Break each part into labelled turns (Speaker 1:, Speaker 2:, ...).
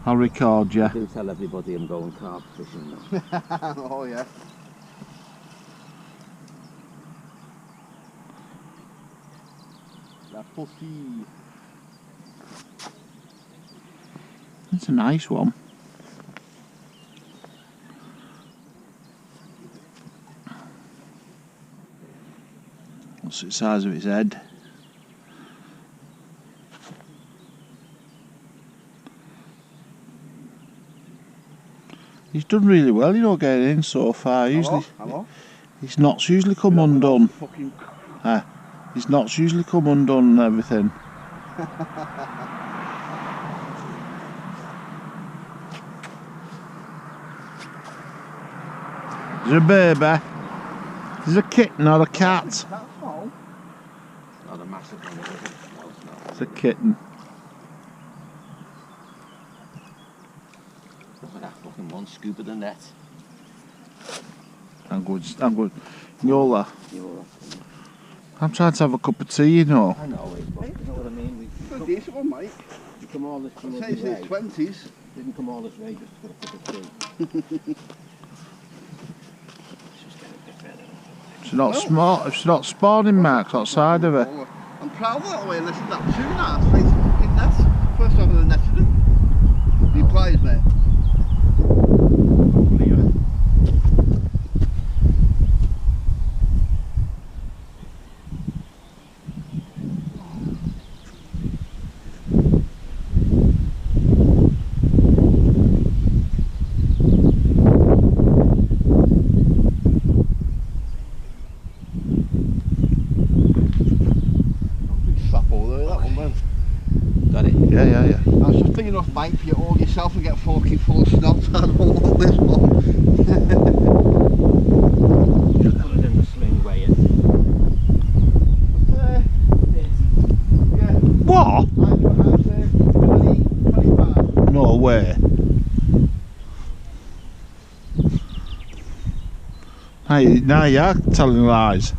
Speaker 1: I'll record you.
Speaker 2: I do tell everybody I'm going carp fishing now.
Speaker 3: Oh yeah. La pussy.
Speaker 1: It's a nice one. What's the size of its head? He's done really well, you know, getting in so far. Usually,
Speaker 3: Hello?
Speaker 1: his knots usually come undone. His knots usually come undone and everything. Is it a baby? Is it a kitten or a cat?
Speaker 3: That's small.
Speaker 2: Not a massive one, is it? No, it's not.
Speaker 1: It's a kitten.
Speaker 2: Look at that fucking one scoop of the net.
Speaker 1: I'm good. Yola,
Speaker 2: You know,
Speaker 1: I'm trying to have a cup of tea, you know.
Speaker 2: I know it, but you know what I mean?
Speaker 3: It's a decent one, mate.
Speaker 2: We come all this
Speaker 3: I'd say
Speaker 2: bloody
Speaker 3: it's in
Speaker 2: way.
Speaker 3: its 20s.
Speaker 2: Didn't come all this way just for a cup of tea. Let's just get a bit better.
Speaker 1: She's not small. She's not spawning marks outside of her.
Speaker 3: I'm proud of that way, unless it's that too nice. Nice fucking nets. First time I've ever netted it. The pliers, mate. What are you?
Speaker 2: Got it?
Speaker 1: Yeah.
Speaker 3: I was just thinking off bike for you all yourself and get fucking full of snot. I don't want this one.
Speaker 2: Just put it in the sling, weigh it.
Speaker 3: Yeah,
Speaker 1: What?
Speaker 3: I'd say 20, 25.
Speaker 1: No way. Hey, now you're telling lies.
Speaker 3: 20s.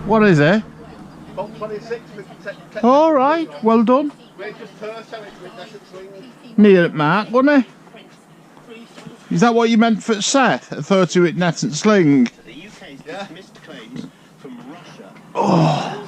Speaker 1: What is it?
Speaker 3: About 26 with
Speaker 1: All right, well done.
Speaker 3: We're just first time it's with Nesset Swing.
Speaker 1: Near at Mark, wasn't he? Is that what you meant for set? A 30 with net and sling?
Speaker 2: The UK's dismissed claims from Russia.
Speaker 1: Oh.